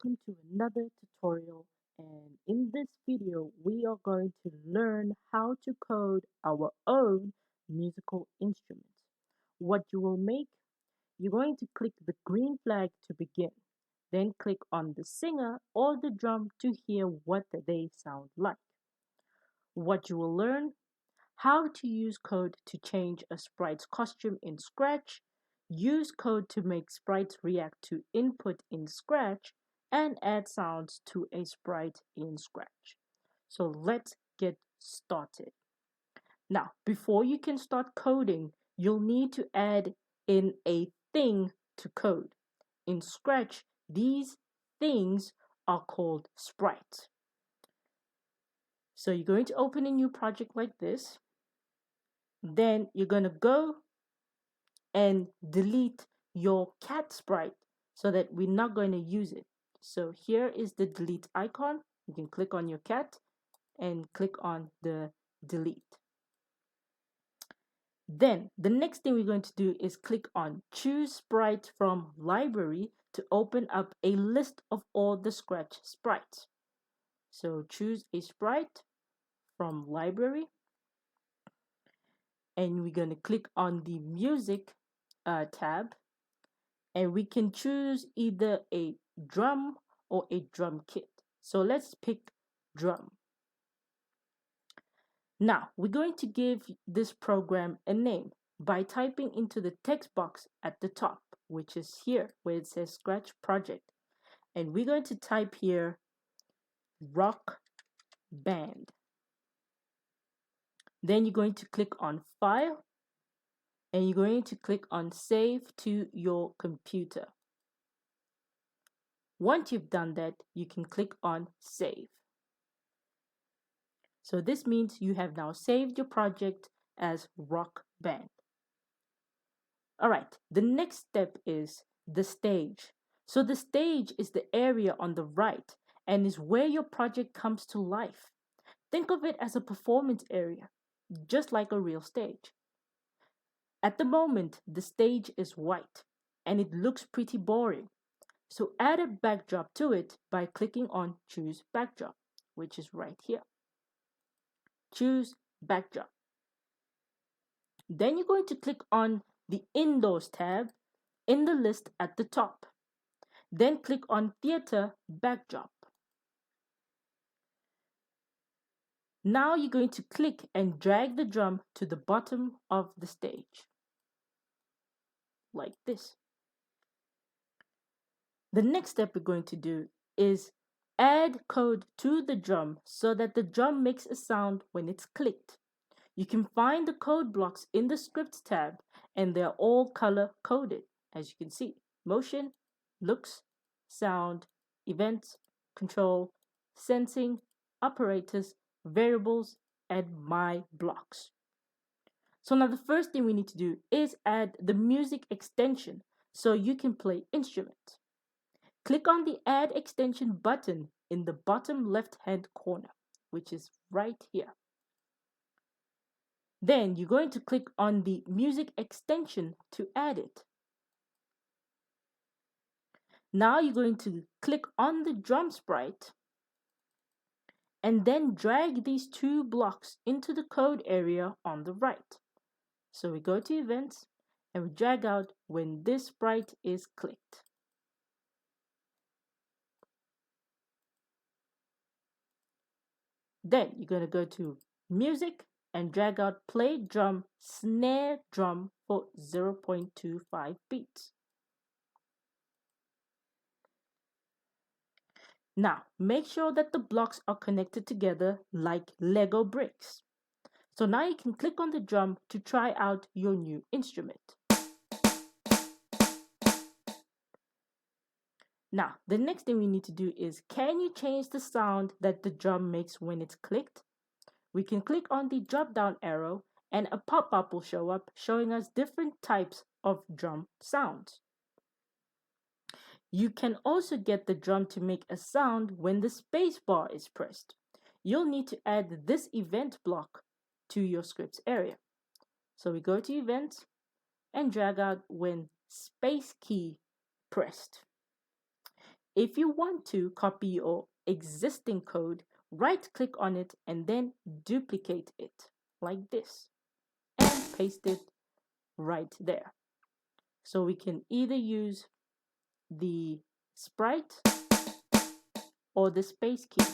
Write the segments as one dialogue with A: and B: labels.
A: welcome to another tutorial. And in this video, we are going to learn how to code our own musical instrument. What you will make, you're going to click the green flag to begin. Then click on the singer or the drum to hear what they sound like. What you will learn, how to use code to change a sprite's costume in Scratch, use code to make sprites react to input in Scratch, and add sounds to a sprite in Scratch. So let's get started. Now, before you can start coding, you'll need to add in a thing to code. In Scratch, these things are called sprites. So you're going to open a new project like this. Then you're going to go and delete your cat sprite so that we're not going to use it. So here is the delete icon. You can click on your cat and click on the delete. Then the next thing we're going to do is click on choose sprite from library to open up a list of all the Scratch sprites. So choose a sprite from library and we're going to click on the music tab, and we can choose either a drum or a drum kit. So let's pick drum. Now we're going to give this program a name by typing into the text box at the top, which is here where it says Scratch Project. And we're going to type here rock band. Then you're going to click on file and you're going to click on save to your computer. Once you've done that, you can click on save. So this means you have now saved your project as Rock Band. All right, the next step is the stage. So the stage is the area on the right and is where your project comes to life. Think of it as a performance area, just like a real stage. At the moment, the stage is white and it looks pretty boring. So add a backdrop to it by clicking on Choose Backdrop, which is right here. Choose Backdrop. Then you're going to click on the Indoors tab in the list at the top. Then click on Theater Backdrop. Now you're going to click and drag the drum to the bottom of the stage, like this. The next step we're going to do is add code to the drum so that the drum makes a sound when it's clicked. You can find the code blocks in the Scripts tab and they're all color coded. As you can see, motion, looks, sound, events, control, sensing, operators, variables, and my blocks. So now the first thing we need to do is add the music extension so you can play instruments. Click on the Add Extension button in the bottom left-hand corner, which is right here. Then you're going to click on the music extension to add it. Now you're going to click on the drum sprite and then drag these two blocks into the code area on the right. So we go to Events and we drag out when this sprite is clicked. Then you're going to go to Music and drag out Play Drum Snare Drum for 0.25 beats. Now, make sure that the blocks are connected together like Lego bricks. So now you can click on the drum to try out your new instrument. Now, the next thing we need to do is, can you change the sound that the drum makes when it's clicked? We can click on the drop down arrow and a pop-up will show up showing us different types of drum sounds. You can also get the drum to make a sound when the space bar is pressed. You'll need to add this event block to your scripts area. So we go to Events and drag out when space key pressed. If you want to copy your existing code, right-click on it and then duplicate it like this and paste it right there. So we can either use the sprite or the space key.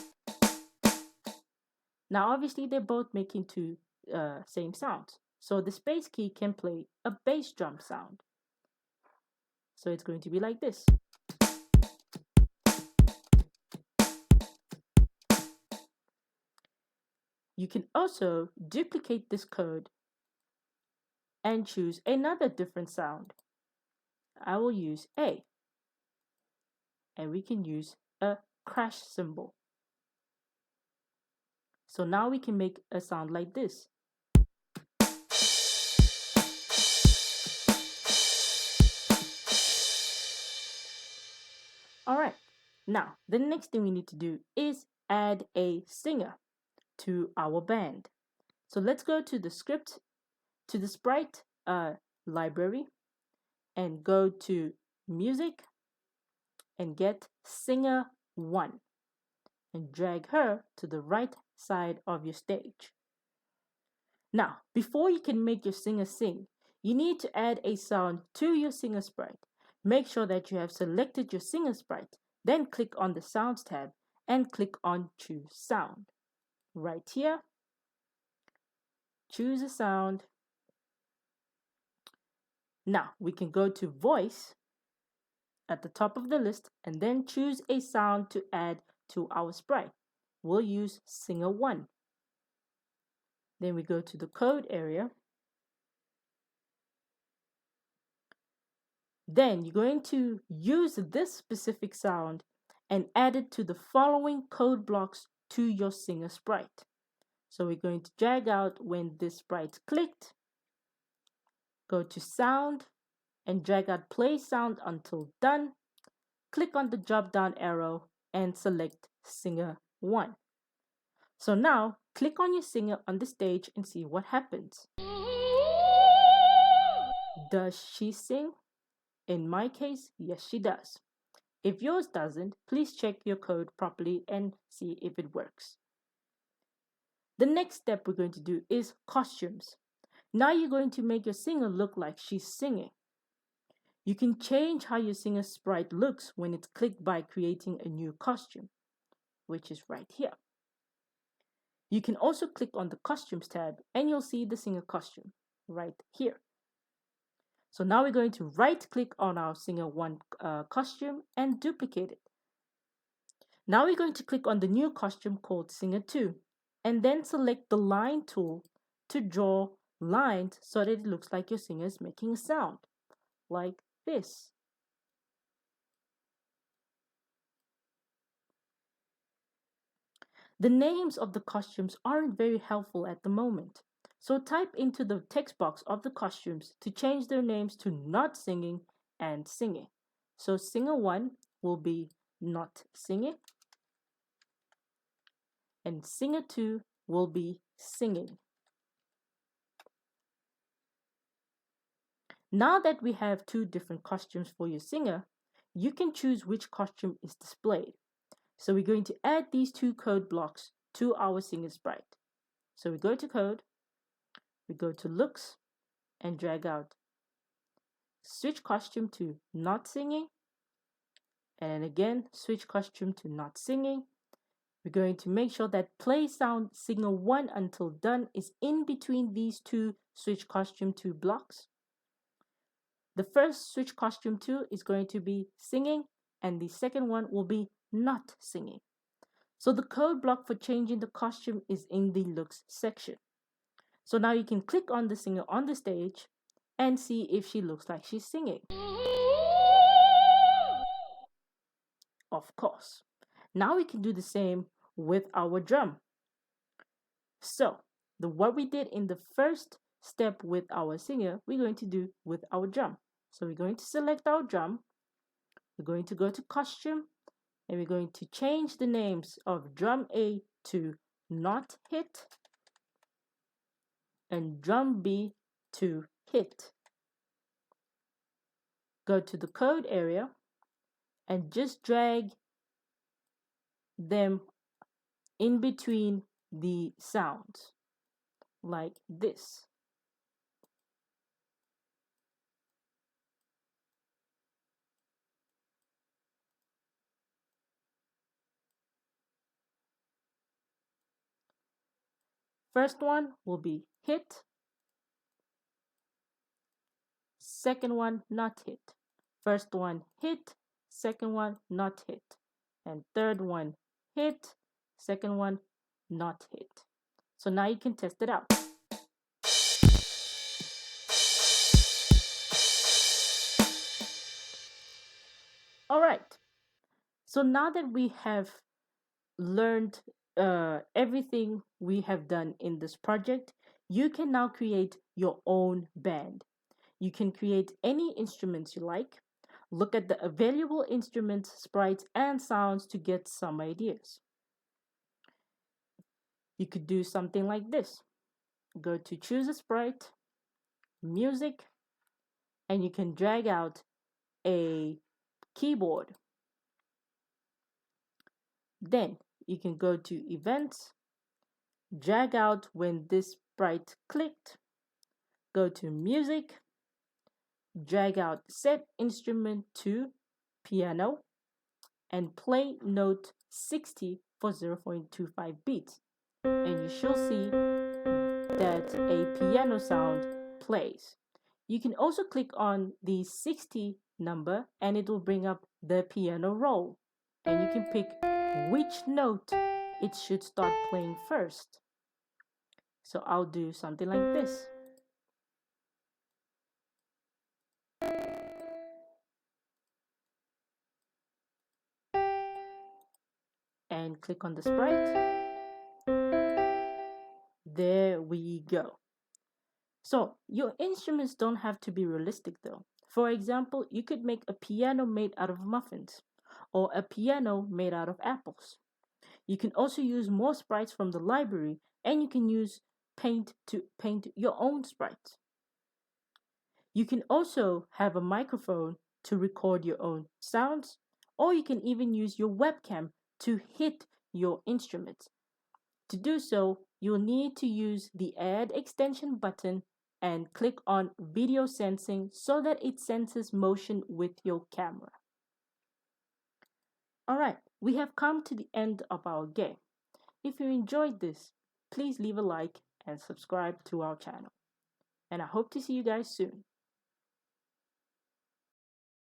A: Now obviously they're both making two same sounds. So the space key can play a bass drum sound. So it's going to be like this. You can also duplicate this code and choose another different sound. I will use A, and we can use a crash cymbal. So now we can make a sound like this. All right, now the next thing we need to do is add a singer to our band. So let's go to the script, to the sprite library, and go to music and get singer 1 and drag her to the right side of your stage. Now, before you can make your singer sing, you need to add a sound to your singer sprite. Make sure that you have selected your singer sprite, then click on the Sounds tab and click on Choose Sound. Right here, choose a sound. Now, we can go to Voice at the top of the list and then choose a sound to add to our sprite. We'll use Singer 1. Then we go to the code area. Then you're going to use this specific sound and add it to the following code blocks to your singer sprite. So we're going to drag out when this sprite clicked, go to sound and drag out play sound until done. Click on the drop down arrow and select singer 1. So now click on your singer on the stage and see what happens. Does she sing? In my case, yes, she does. If yours doesn't, please check your code properly and see if it works. The next step we're going to do is costumes. Now you're going to make your singer look like she's singing. You can change how your singer sprite looks when it's clicked by creating a new costume, which is right here. You can also click on the Costumes tab and you'll see the singer costume right here. So now we're going to right-click on our Singer 1 costume and duplicate it. Now we're going to click on the new costume called Singer 2 and then select the line tool to draw lines so that it looks like your singer is making a sound, like this. The names of the costumes aren't very helpful at the moment, so type into the text box of the costumes to change their names to Not Singing and Singing. So Singer 1 will be Not Singing, and Singer 2 will be Singing. Now that we have two different costumes for your singer, you can choose which costume is displayed. So we're going to add these two code blocks to our singer sprite. So we go to code, we go to looks and drag out switch costume to not singing, and again switch costume to not singing. We're going to make sure that play sound singer 1 until done is in between these two switch costume 2 blocks. The first switch costume 2 is going to be singing and the second one will be not singing. So the code block for changing the costume is in the looks section. So now you can click on the singer on the stage and see if she looks like she's singing. Of course. Now we can do the same with our drum. So what we did in the first step with our singer, we're going to do with our drum. So we're going to select our drum. We're going to go to costume and we're going to change the names of drum A to not hit and drum B to hit. Go to the code area and just drag them in between the sounds like this. First one will be hit, second one not hit. First one hit, second one not hit. And third one hit, second one not hit. So now you can test it out. All right. So now that we have learned everything we have done in this project, you can now create your own band. You can create any instruments you like. Look at the available instruments, sprites, and sounds to get some ideas. You could do something like this. Go to choose a sprite, music, and you can drag out a keyboard. Then you can go to events, drag out when this sprite clicked, go to music, drag out set instrument to piano, and play note 60 for 0.25 beats. And you shall see that a piano sound plays. You can also click on the 60 number and it will bring up the piano roll. And you can pick which note it should start playing first. So I'll do something like this. And click on the sprite. There we go. So your instruments don't have to be realistic though. For example, you could make a piano made out of muffins or a piano made out of apples. You can also use more sprites from the library and you can use paint to paint your own sprites. You can also have a microphone to record your own sounds, or you can even use your webcam to hit your instruments. To do so, you'll need to use the Add Extension button and click on Video Sensing so that it senses motion with your camera. Alright, we have come to the end of our game. If you enjoyed this, please leave a like and subscribe to our channel. And I hope to see you guys soon.